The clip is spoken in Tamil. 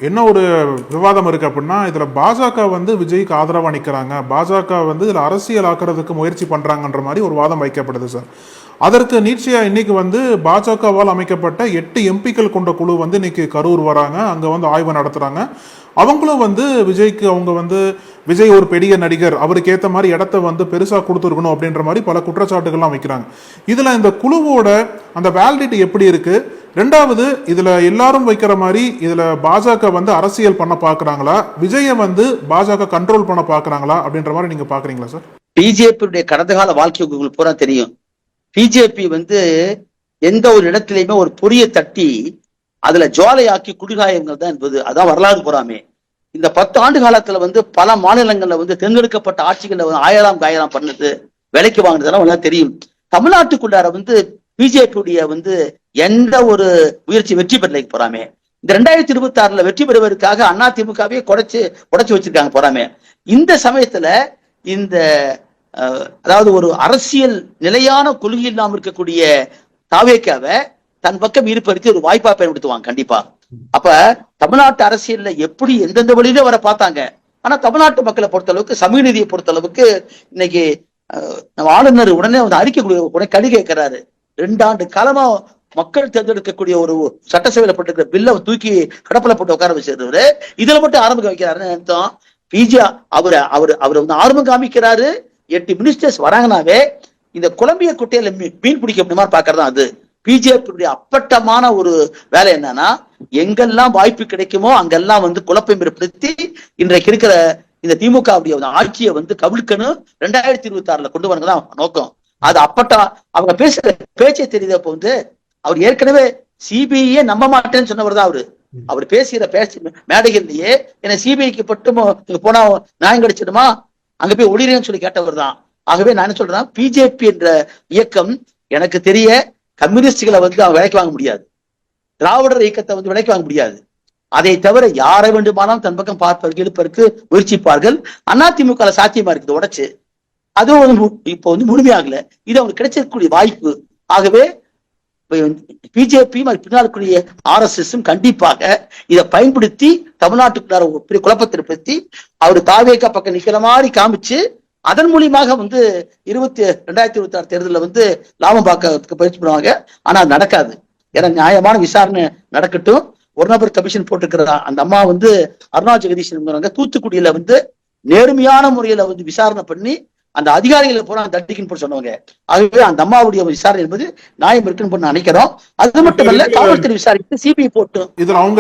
என்ன ஒரு விவாதம் இருக்கு அப்படின்னா, இதுல பாஜக வந்து விஜய்க்கு ஆதரவா நிக்கிறாங்க. பாஜக வந்து இதுல அரசியல் ஆக்குறதுக்கு முயற்சி பண்றாங்கன்ற மாதிரி ஒரு வாதம் வைக்கப்படுது சார். அதற்கு நீட்சியா இன்னைக்கு வந்து பாஜகவால் அமைக்கப்பட்ட 8 எம்பிக்கள் கொண்ட குழு வந்து இன்னைக்கு கரூர் வராங்க. அங்க வந்து ஆய்வு நடத்துறாங்க. அவங்களும் வந்து விஜய்க்கு அவங்க வந்து விஜய் ஒரு பெரிய நடிகர், அவருக்கு ஏற்ற மாதிரி இடத்த வந்து பெருசா கொடுத்துருக்கணும் அப்படின்ற மாதிரி பல குற்றச்சாட்டுகள்லாம் வைக்கிறாங்க. இதுல இந்த குழுவோட அந்த வேலிடிட்டி எப்படி இருக்கு? ரெண்டாவது, இதுல எல்லாரும் வைக்கிற மாதிரி இதுல பாஜக வந்து அரசியல் பண்ண பாக்குறாங்களா, விஜய வந்து பாஜக கண்ட்ரோல் பண்ண பாக்குறாங்களா அப்படின்ற மாதிரி நீங்க பாக்குறீங்களா சார்? பிஜேபியுடைய கடந்த கால வாழ்க்கை உங்களுக்கு பூரா தெரியும். பிஜேபி வந்து எந்த ஒரு இடத்திலையுமே ஒரு பொரிய தட்டி அதுல ஜுவாலையாக்கி குடிகாயங்கள் தான் என்பது அதான் வரலாறு போறாமே. இந்த 10 ஆண்டு காலத்துல வந்து பல மாநிலங்கள்ல வந்து தேர்ந்தெடுக்கப்பட்ட ஆட்சிகள்ல ஆயிரம் காயலாம் பண்ணது, விலைக்கு வாங்கினதெல்லாம் தெரியும். தமிழ்நாட்டுக்குள்ளார வந்து பிஜேபியுடைய வந்து எந்த ஒரு முயற்சி வெற்றி பெறலைக்கு போறாமே. இந்த 2026 வெற்றி பெறுவதற்காக அதிமுகவே குடைச்சு வச்சிருக்காங்க போறாமே. இந்த சமயத்துல இந்த அதாவது ஒரு அரசியல் நிலையான கொள்கை இல்லாம இருக்கக்கூடிய தாவேக்காவை தன் பக்கம் ஈர்ப்பதற்கு ஒரு வாய்ப்பா பயன்படுத்துவாங்க கண்டிப்பா. அப்ப தமிழ்நாட்டு அரசியல்ல எப்படி எந்தெந்த வழியில வர பார்த்தாங்க. ஆனா தமிழ்நாட்டு மக்களை பொறுத்த அளவுக்கு, சமூக நீதியை பொறுத்த அளவுக்கு இன்னைக்கு நம்ம ஆளுநர் உடனே வந்து அறிக்கை கடி கேட்கிறாரு. 2 ஆண்டு காலமா மக்கள் தேர்ந்தெடுக்கக்கூடிய ஒரு சட்டசபையில போட்டிருக்கிற பில்ல தூக்கி கடப்புல போட்டு உட்கார வச்சிருந்தவரு இதுல மட்டும் ஆரம்பிக்க வைக்கிறாருன்னு அர்த்தம். பிஜே அவர் வந்து ஆரம்பம் காமிக்கிறாரு. 8 மினிஸ்டர்ஸ் வராங்கனாவே இந்த குழம்பிய குட்டையில மீன் பிடிக்க முடியுமா பாக்குறதா அது. பிஜேபியுடைய அப்பட்டமான ஒரு வேலை என்னன்னா, எங்கெல்லாம் வாய்ப்பு கிடைக்குமோ அங்கெல்லாம் வந்து குழப்பம் ஏற்படுத்தி இன்றைக்கு இருக்கிற இந்த திமுக ஆட்சியை வந்து கவிழ்க்கணும் 2026 கொண்டு வரதான் நோக்கம். அது அப்பட்டா அவங்க பேசுற பேச்சை தெரியுது. அப்ப வந்து அவர் ஏற்கனவே சிபிஐயே நம்ப மாட்டேன்னு சொன்னவர் தான் அவரு. அவர் பேசுகிற மேடைகள்லயே என்ன சிபிஐக்கு பட்டும் போனா நியாயம் கிடைச்சிடுமா, அங்க போய் ஒளிரேன்னு சொல்லி கேட்டவர் தான். ஆகவே நான் என்ன சொல்றேன், பிஜேபி என்ற இயக்கம் எனக்கு தெரிய கம்யூனிஸ்டுகளை வந்து அவங்க விலைக்கு வாங்க முடியாது, திராவிடர் இயக்கத்தை வந்து விலைக்கு வாங்க முடியாது. அதை தவிர யாரை வேண்டுமானாலும் தன் பக்கம் பார்ப்பதற்கு இழுப்பதற்கு முயற்சிப்பார்கள். அதிமுக சாத்தியமா இருக்குது உடைச்சு, அதுவும் இப்போ வந்து முழுமையாகல. இது அவங்களுக்கு கிடைச்சிருக்கக்கூடிய வாய்ப்பு. ஆகவே பிஜேபி பின்னால் கூடிய RSSம் கண்டிப்பாக இதை பயன்படுத்தி தமிழ்நாட்டுக்குள்ளார பெரிய குழப்பத்தை ஏற்படுத்தி அவரு தாவேகா பக்கம் நிக்கிற மாதிரி காமிச்சு அதன் மூலியமாக வந்து 2026 தேர்தலில் வந்து லாபம் பார்க்க பயிற்சி பண்ணுவாங்க. ஆனா அது நடக்காது. ஏன்னா நியாயமான விசாரணை நடக்கட்டும். ஒரு நபர் கமிஷன் போட்டிருக்கிறதா அந்த அம்மா வந்து அருணா ஜெகதீஷன் தூத்துக்குடியில வந்து நேர்மையான முறையில வந்து விசாரணை பண்ணி அந்த அதிகாரிகளை பூரா தட்டிக்குன்னு போட்டு சொன்னவங்க. ஆகவே அந்த அம்மாவுடைய விசாரணை என்பது நியாயம் இருக்குன்னு நினைக்கிறோம். அது மட்டுமல்ல, காவல்துறை விசாரித்து சிபிஐ போட்டு இதுல அவங்க